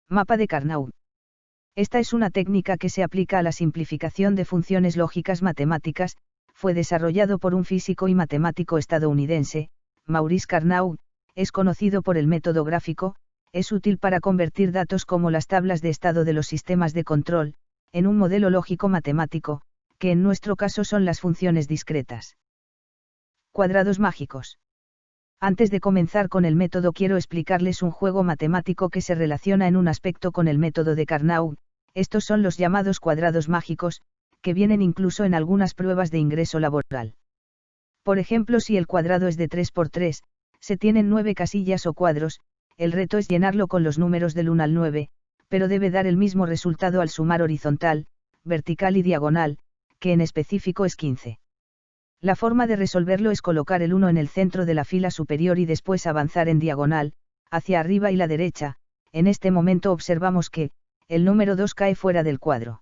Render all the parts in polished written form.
Mapa de Carnot. Esta es una técnica que se aplica a la simplificación de funciones lógicas matemáticas. Fue desarrollado por un físico y matemático estadounidense, Maurice Carnot. Es conocido por el método gráfico. Es útil para convertir datos como las tablas de estado de los sistemas de control, en un modelo lógico matemático, que en nuestro caso son las funciones discretas. Cuadrados mágicos. Antes de comenzar con el método quiero explicarles un juego matemático que se relaciona en un aspecto con el método de Carnot. Estos son los llamados cuadrados mágicos, que vienen incluso en algunas pruebas de ingreso laboral. Por ejemplo, si el cuadrado es de 3 por 3, se tienen 9 casillas o cuadros. El reto es llenarlo con los números del 1 al 9, pero debe dar el mismo resultado al sumar horizontal, vertical y diagonal, que en específico es 15. La forma de resolverlo es colocar el 1 en el centro de la fila superior y después avanzar en diagonal, hacia arriba y la derecha. En este momento observamos que, el número 2 cae fuera del cuadro.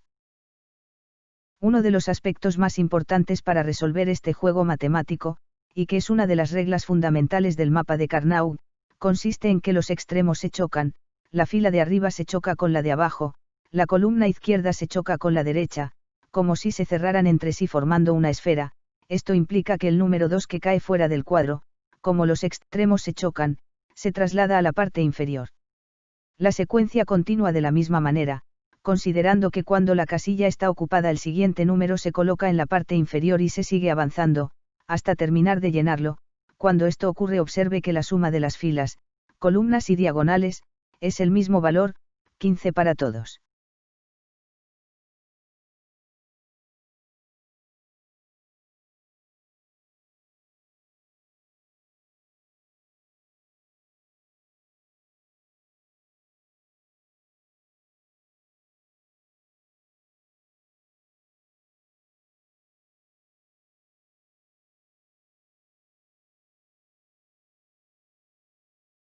Uno de los aspectos más importantes para resolver este juego matemático, y que es una de las reglas fundamentales del mapa de Carnot, consiste en que los extremos se chocan, la fila de arriba se choca con la de abajo, la columna izquierda se choca con la derecha, como si se cerraran entre sí formando una esfera. Esto implica que el número 2 que cae fuera del cuadro, como los extremos se chocan, se traslada a la parte inferior. La secuencia continúa de la misma manera, considerando que cuando la casilla está ocupada el siguiente número se coloca en la parte inferior y se sigue avanzando, hasta terminar de llenarlo. Cuando esto ocurre observe que la suma de las filas, columnas y diagonales, es el mismo valor, 15 para todos.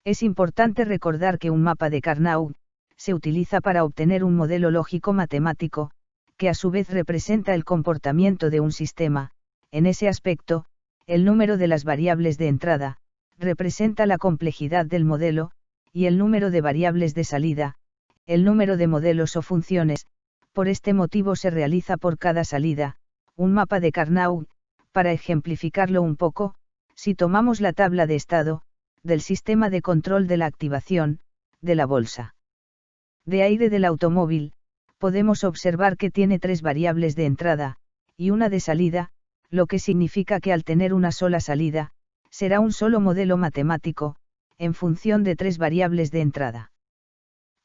Es importante recordar que un mapa de Carnot se utiliza para obtener un modelo lógico matemático, que a su vez representa el comportamiento de un sistema. En ese aspecto, el número de las variables de entrada representa la complejidad del modelo, y el número de variables de salida, el número de modelos o funciones. Por este motivo se realiza por cada salida un mapa de Carnot. Para ejemplificarlo un poco, si tomamos la tabla de estado del sistema de control de la activación de la bolsa de aire del automóvil, podemos observar que tiene 3 variables de entrada y una de salida, lo que significa que al tener una sola salida, será un solo modelo matemático, en función de 3 variables de entrada.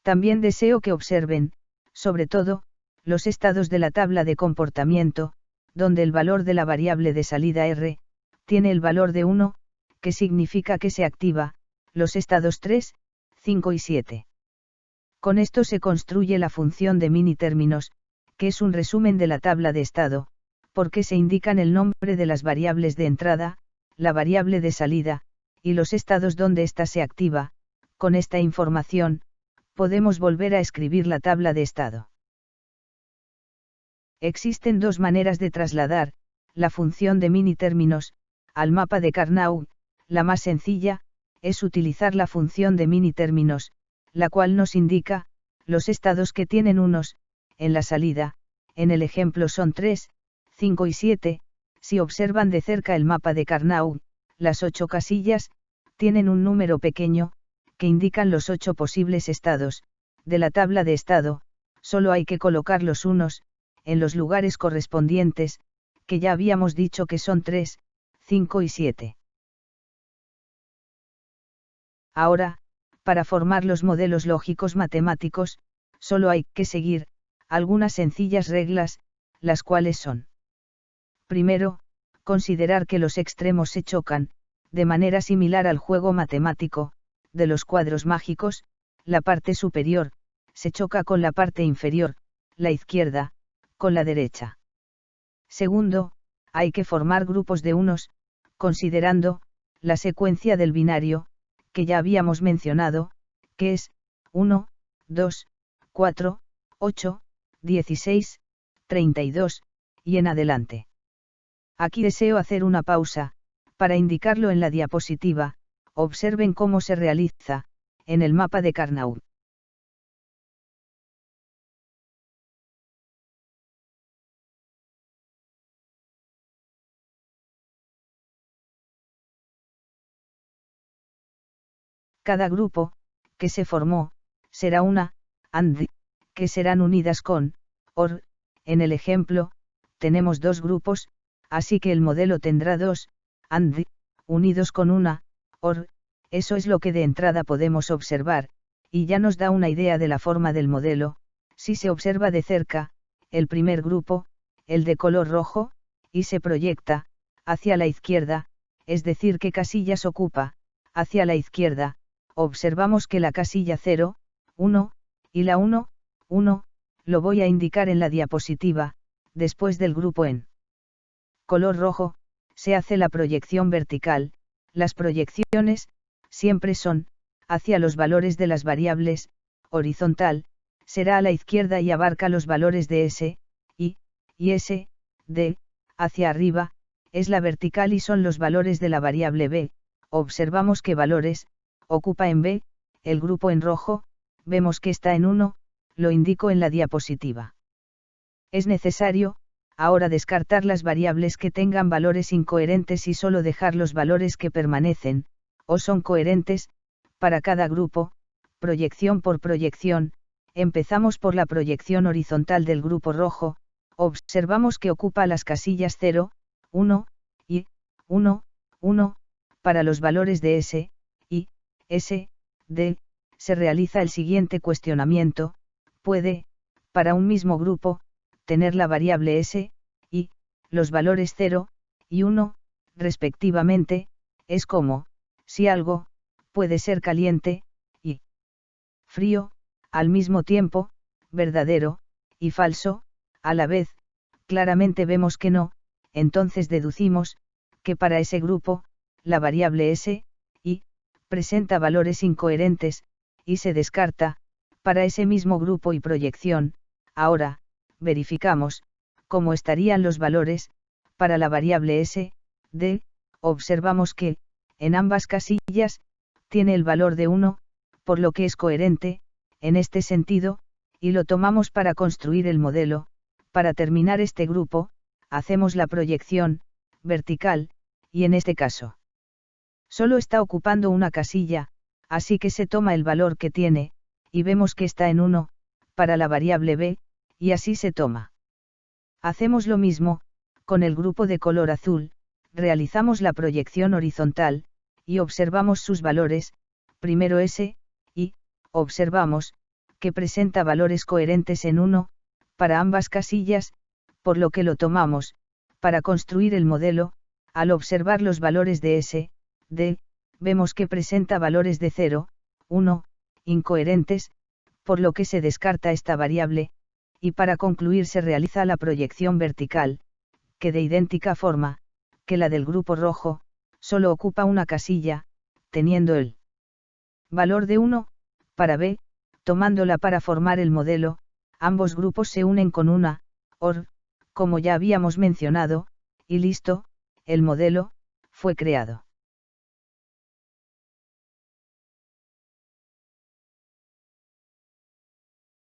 También deseo que observen, sobre todo, los estados de la tabla de comportamiento, donde el valor de la variable de salida R tiene el valor de 1, que significa que se activa, los estados 3, 5 y 7. Con esto se construye la función de minitérminos, que es un resumen de la tabla de estado, porque se indican el nombre de las variables de entrada, la variable de salida, y los estados donde ésta se activa. Con esta información, podemos volver a escribir la tabla de estado. Existen 2 maneras de trasladar la función de minitérminos al mapa de Carnot. La más sencilla es utilizar la función de minitérminos, la cual nos indica los estados que tienen unos en la salida. En el ejemplo son 3, 5 y 7. Si observan de cerca el mapa de Carnot, las 8 casillas tienen un número pequeño, que indican los 8 posibles estados de la tabla de estado. Solo hay que colocar los unos en los lugares correspondientes, que ya habíamos dicho que son 3, 5 y 7. Ahora, para formar los modelos lógicos matemáticos, solo hay que seguir algunas sencillas reglas, las cuales son: primero, considerar que los extremos se chocan, de manera similar al juego matemático de los cuadros mágicos. La parte superior se choca con la parte inferior, la izquierda con la derecha. Segundo, hay que formar grupos de unos, considerando la secuencia del binario, que ya habíamos mencionado, que es 1, 2, 4, 8, 16, 32, y en adelante. Aquí deseo hacer una pausa, para indicarlo en la diapositiva. Observen cómo se realiza, en el mapa de Carnot. Cada grupo, que se formó, será una, AND, que serán unidas con, OR, en el ejemplo, tenemos dos grupos, así que el modelo tendrá dos, AND, unidos con una, OR, eso es lo que de entrada podemos observar, y ya nos da una idea de la forma del modelo, si se observa de cerca, el primer grupo, el de color rojo, y se proyecta, hacia la izquierda, es decir, qué casillas ocupa, hacia la izquierda, observamos que la casilla 0, 1, y la 1, 1, lo voy a indicar en la diapositiva, después del grupo en color rojo, se hace la proyección vertical, las proyecciones, siempre son, hacia los valores de las variables, horizontal, será a la izquierda y abarca los valores de S, y S, D, hacia arriba, es la vertical y son los valores de la variable B, observamos qué valores, ocupa en B, el grupo en rojo, vemos que está en 1, lo indico en la diapositiva. Es necesario, ahora descartar las variables que tengan valores incoherentes y solo dejar los valores que permanecen, o son coherentes, para cada grupo, proyección por proyección, empezamos por la proyección horizontal del grupo rojo, observamos que ocupa las casillas 0, 1, y 1, 1, para los valores de S, y S, D, se realiza el siguiente cuestionamiento, puede, para un mismo grupo, tener la variable S, y los valores 0, y 1, respectivamente, es como, si algo, puede ser caliente, y frío, al mismo tiempo, verdadero, y falso, a la vez, claramente vemos que no, entonces deducimos, que para ese grupo, la variable S, y, presenta valores incoherentes, y se descarta, para ese mismo grupo y proyección, ahora, verificamos, cómo estarían los valores, para la variable S, D, observamos que, en ambas casillas, tiene el valor de 1, por lo que es coherente, en este sentido, y lo tomamos para construir el modelo, para terminar este grupo, hacemos la proyección, vertical, y en este caso, solo está ocupando una casilla, así que se toma el valor que tiene, y vemos que está en 1, para la variable B, y así se toma. Hacemos lo mismo, con el grupo de color azul, realizamos la proyección horizontal, y observamos sus valores, primero S, y, observamos, que presenta valores coherentes en 1, para ambas casillas, por lo que lo tomamos, para construir el modelo, al observar los valores de S, D, vemos que presenta valores de 0, 1, incoherentes, por lo que se descarta esta variable, y para concluir se realiza la proyección vertical, que de idéntica forma, que la del grupo rojo, solo ocupa una casilla, teniendo el valor de 1, para B, tomándola para formar el modelo, ambos grupos se unen con una, OR, como ya habíamos mencionado, y listo, el modelo, fue creado.